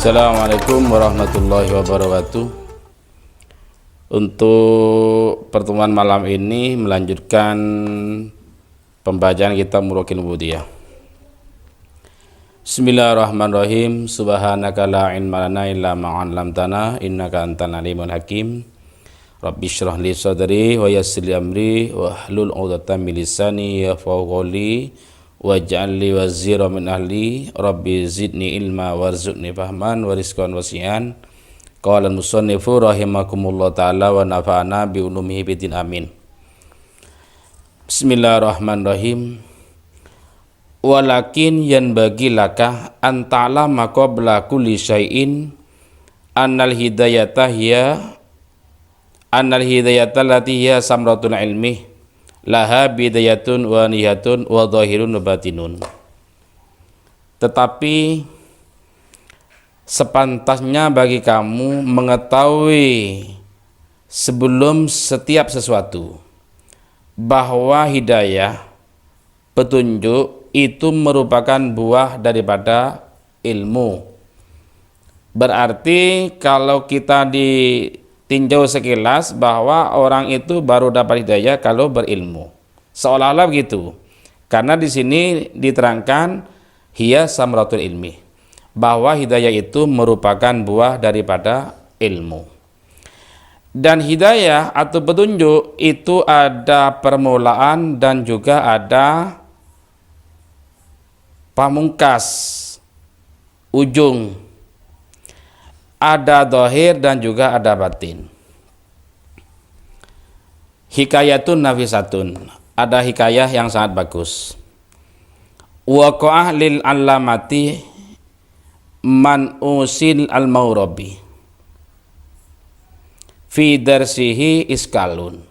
Assalamualaikum warahmatullahi wabarakatuh. Untuk pertemuan malam ini melanjutkan pembacaan kitab Muraqiqul Ubudiyah. Bismillahirrahmanirrahim. Subhanaka la ilma lana illa ma 'allamtana innaka antal alimul hakim. Rabbi shrah li sadri wa yassir li amri wa hlul 'uqdatam min lisani yafqahu qawli waj'al li wazira min ahli rabbi zidni ilma warzuqni fahman wa rizqan wasi'an. Qala al-musannifu rahimakumullah ta'ala wa nafa'ana bi ulumihi bidin amin. Bismillahirrahmanirrahim. Walakin yanbaghi laka an ta'lama qabla kulli syai'in annal hidayata allati hiya samratul ilmi laha bidayatun wa nihayatun wa dhahirun wa batinun. Tetapi sepantasnya bagi kamu mengetahui sebelum setiap sesuatu bahwa hidayah, petunjuk itu merupakan buah daripada ilmu. Berarti kalau kita tinjau sekilas bahwa orang itu baru dapat hidayah kalau berilmu, seolah-olah begitu. Karena di sini diterangkan hiya samratul ilmi, bahwa hidayah itu merupakan buah daripada ilmu. Dan hidayah atau petunjuk itu ada permulaan dan juga ada pamungkas, ujung. Ada zahir dan juga ada batin. Hikayatun nafisatun, ada hikayah yang sangat bagus. Waqa'ah lil allamati man usil al-maurabi fi darsihi iskalun.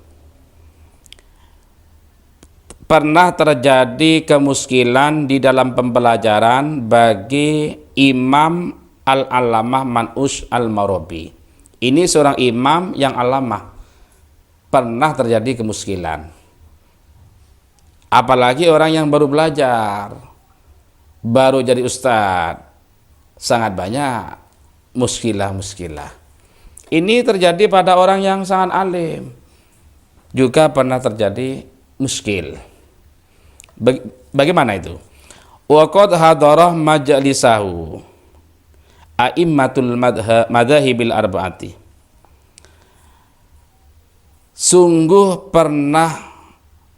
Pernah terjadi kemuskilan di dalam pembelajaran bagi Imam Al-Allamah Man'us Al-Maurabi. Ini seorang imam yang alamah, pernah terjadi kemuskilan. Apalagi orang yang baru belajar, baru jadi ustadz, sangat banyak muskilah-muskilah. Ini terjadi pada orang yang sangat alim, juga pernah terjadi muskil. Bagaimana itu? Wa qad hadarah majlisahu a'immatul madhahibil arba'ati. Sungguh pernah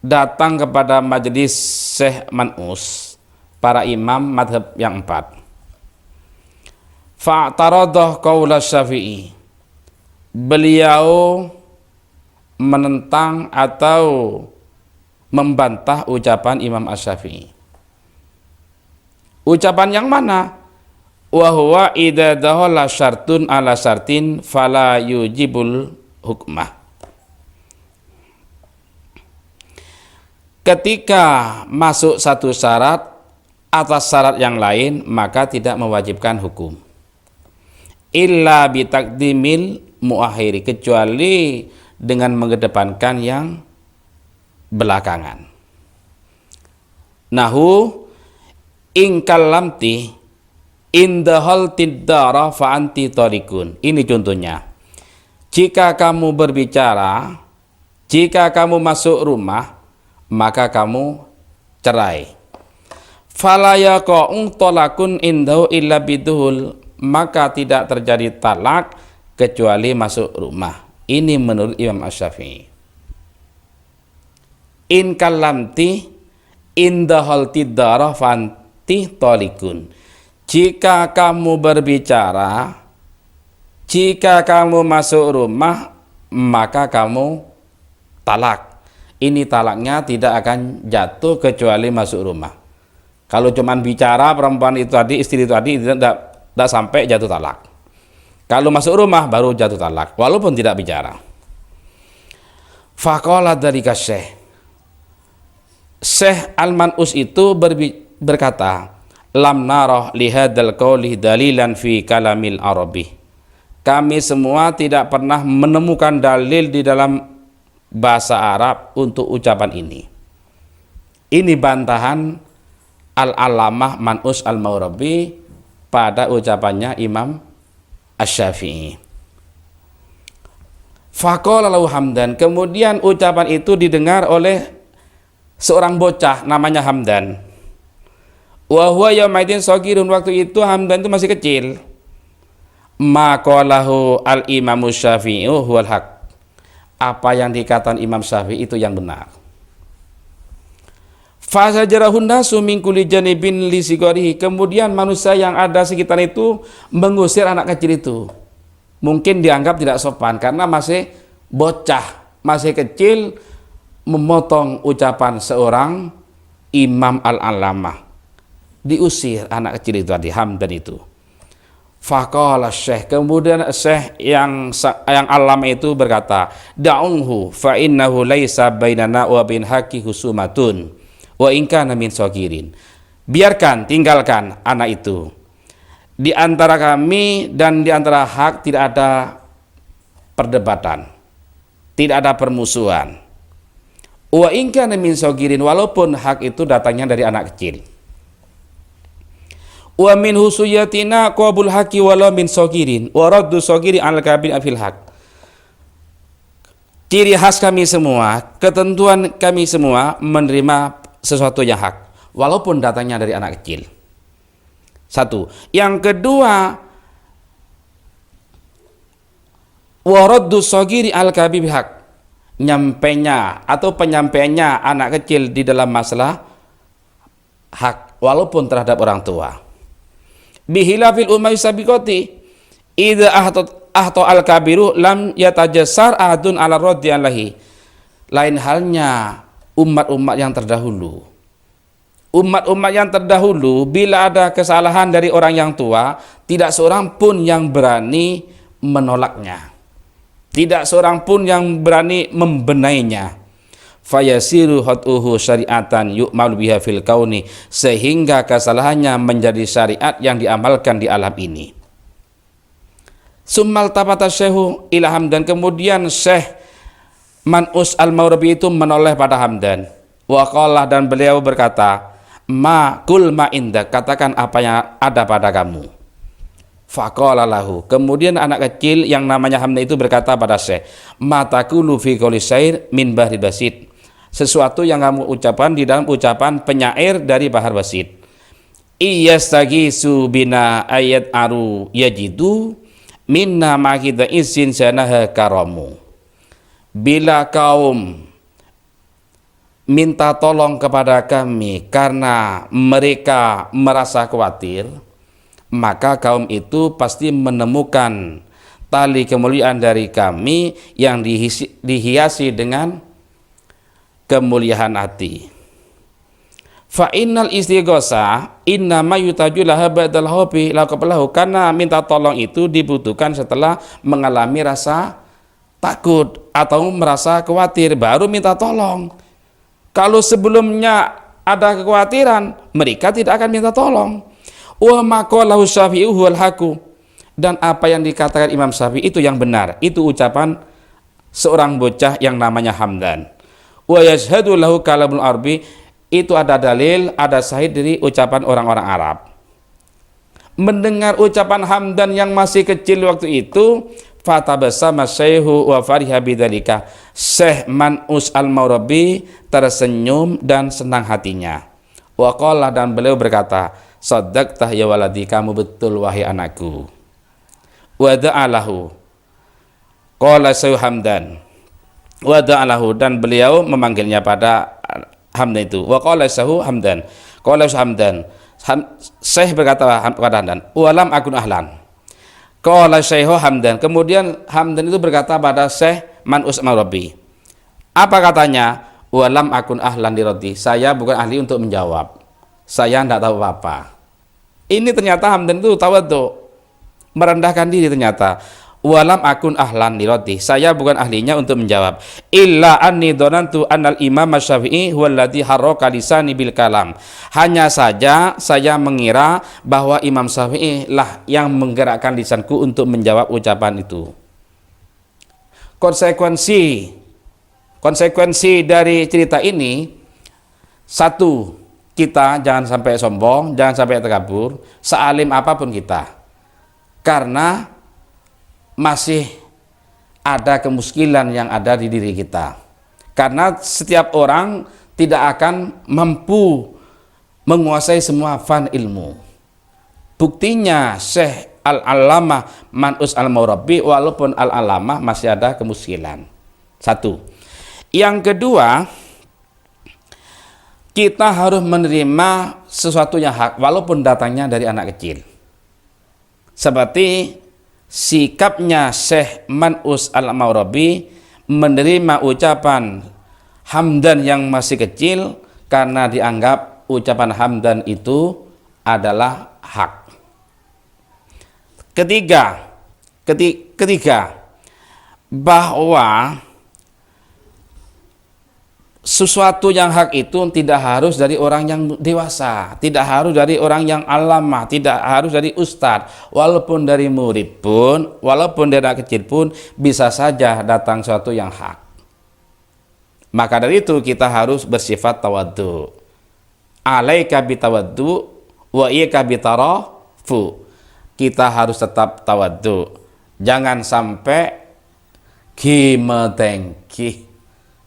datang kepada majelis Syekh Man'us para imam madhab yang 4. Fa'taradah qaula Syafi'i. Beliau menentang atau membantah ucapan Imam Asy-Syafi'i. Ucapan yang mana? Wa huwa idza dakhala syartun ala syartin fala yujibul hukmah. Ketika masuk satu syarat atas syarat yang lain, maka tidak mewajibkan hukum. Illa bitaqdimil muakhiri, kecuali dengan mengedepankan yang belakangan. Nahu ingkalamti indahal tiddara fa anti tarikun. Ini contohnya. Jika kamu berbicara, jika kamu masuk rumah, maka kamu cerai. Fala yaqa'u talaqun indahu illa biduhul, maka tidak terjadi talak kecuali masuk rumah. Ini menurut Imam Asy-Syafi'i. In kalamti indahal tiddara fa anti talikun. Jika kamu berbicara, jika kamu masuk rumah, maka kamu talak. Ini talaknya tidak akan jatuh kecuali masuk rumah. Kalau cuma bicara perempuan itu tadi, istri itu tadi, tidak sampai jatuh talak. Kalau masuk rumah baru jatuh talak, walaupun tidak bicara. Faqala dzalika syekh. Syekh Al-Man'us itu berkata, lam narah lihadal qawli dalilan fi kalamil arabi. Kami semua tidak pernah menemukan dalil di dalam bahasa Arab untuk ucapan ini. Ini bantahan Al-Alamah Man'us Al-Maghribi pada ucapannya Imam Asy-Syafi'i. Faqala lahu Hamdan, kemudian ucapan itu didengar oleh seorang bocah namanya Hamdan. Wa huwa yaumaidin shagirun, waktu itu Hamdan itu masih kecil. Ma qalahu al-Imam Syafi'i huwal haq. Apa yang dikatakan Imam Syafi'i itu yang benar. Fasajarahun nasu min kulli janibin li sigarihi. Kemudian manusia yang ada sekitar itu mengusir anak kecil itu. Mungkin dianggap tidak sopan karena masih bocah, masih kecil, memotong ucapan seorang Imam Al-Alamah. Diusir anak kecil itu tadi, Hamdan itu. Faqala Syekh, kemudian Syekh yang Alamah itu berkata, da'unhu fa innahu laisa bainana wa bain haqqi husumatun wa in kana min sagirin. Biarkan, tinggalkan anak itu. Di antara kami dan di antara hak tidak ada perdebatan, tidak ada permusuhan. Wa in kana min sagirin, walaupun hak itu datangnya dari anak kecil. Wa min husuyatina qabul haqi wala min sagirin wa raddu sagiri al kabir fil haq. Ciri khas kami semua, ketentuan kami semua menerima sesuatu yang hak walaupun datangnya dari anak kecil. Satu. Yang kedua, wa raddu sagiri al kabir fil haq. Nyampainya atau penyampaiannya anak kecil di dalam masalah hak walaupun terhadap orang tua. Bihilafil umay sabiqati idza ahta al-kabiru lam yatajassar ahadun ala raddi alahi. Lain halnya umat-umat yang terdahulu. Umat-umat yang terdahulu bila ada kesalahan dari orang yang tua, tidak seorang pun yang berani menolaknya. Tidak seorang pun yang berani membenainya. Fayasiru hatuhu syariatan yu'mal biha fil kauni, sehingga kesalahannya menjadi syariat yang diamalkan di alam ini. Summal tapata syekhu ila Hamdan, kemudian Syekh Man'us Al-Maghribi itu menoleh pada Hamdan. Wa qala, dan beliau berkata, ma kul ma indak, katakan apa yang ada pada kamu. Faqala lahu, kemudian anak kecil yang namanya Hamdan itu berkata pada Syekh, ma taqulu fi qouli syair min bahri basit, sesuatu yang kamu ucapkan di dalam ucapan penyair dari Bahar Basit. Iyastagisu bina ayat aru yajidu minna makida isin sanaha karamu. Bila kaum minta tolong kepada kami karena mereka merasa khawatir, maka kaum itu pasti menemukan tali kemuliaan dari kami yang dihiasi dengan kemuliaan hati. Fa innal istighosa inna ma yutaju laha ba'dal hobi laqablahu, karena minta tolong itu dibutuhkan setelah mengalami rasa takut atau merasa khawatir baru minta tolong. Kalau sebelumnya ada kekhawatiran, mereka tidak akan minta tolong. Wa maqalahu Syafi'i huwal haqu, dan apa yang dikatakan Imam Syafi'i itu yang benar. Itu ucapan seorang bocah yang namanya Hamdan. Wa yashhadu lahu kalamul arbi, itu ada dalil, ada syahid dari ucapan orang-orang Arab. Mendengar ucapan Hamdan yang masih kecil waktu itu, fatabassama syaihu wa fariha bidzalika. Syekh Man'us Al-Maghribi tersenyum dan senang hatinya. Wa qala, dan beliau berkata, shaddaqtah ya waladi, kamu betul wahai anakku. Wa da'alahu, qala Syekh Hamdan. Wa da'alahu, dan beliau memanggilnya pada Hamdan itu. Wa qala Syekh Hamdan, qala Syekh Hamdan, Syekh berkata kepada Hamdan, walam akun ahlan. Qala Syekh Hamdan, kemudian Hamdan itu berkata pada Syekh Man'us Al-Maghribi, apa katanya? Walam akun ahlan diroti, saya bukan ahli untuk menjawab, saya tidak tahu apa-apa. Ini ternyata Hamdan itu tawadhu, merendahkan diri ternyata. walam akun ahlan liroti, saya bukan ahlinya untuk menjawab. Illa anni donantu annal imam Syafi'i huwallazi harraka lisani bil kalam. Hanya saja saya mengira bahwa Imam Syafi'i lah yang menggerakkan lisanku untuk menjawab ucapan itu. Konsekuensi dari cerita ini, satu, kita jangan sampai sombong, jangan sampai takabur, sealim apapun kita, karena masih ada kemuskilan yang ada di diri kita. Karena setiap orang tidak akan mampu menguasai semua fan ilmu. Buktinya Syekh Al-Allamah Man'us Al-Mawrabi walaupun Al-Allamah masih ada kemuskilan. Satu. Yang kedua, kita harus menerima sesuatu yang hak walaupun datangnya dari anak kecil. Seperti sikapnya Syekh Man'us Al-Mawrabi menerima ucapan hamdan yang masih kecil karena dianggap ucapan hamdan itu adalah hak. Ketiga, bahwa sesuatu yang hak itu tidak harus dari orang yang dewasa, tidak harus dari orang yang alamah, tidak harus dari ustadz, walaupun dari murid pun, walaupun dari anak kecil pun bisa saja datang sesuatu yang hak. Maka dari itu kita harus bersifat tawaddu. Alaika bitawaddu wa iyaka bitarafu. Kita harus tetap tawaddu. Jangan sampai kimetengki,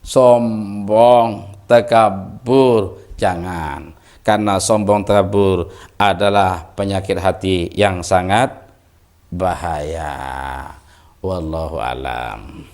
sombong, takabur, jangan. Karena sombong, takabur adalah penyakit hati yang sangat bahaya. Wallahu alam.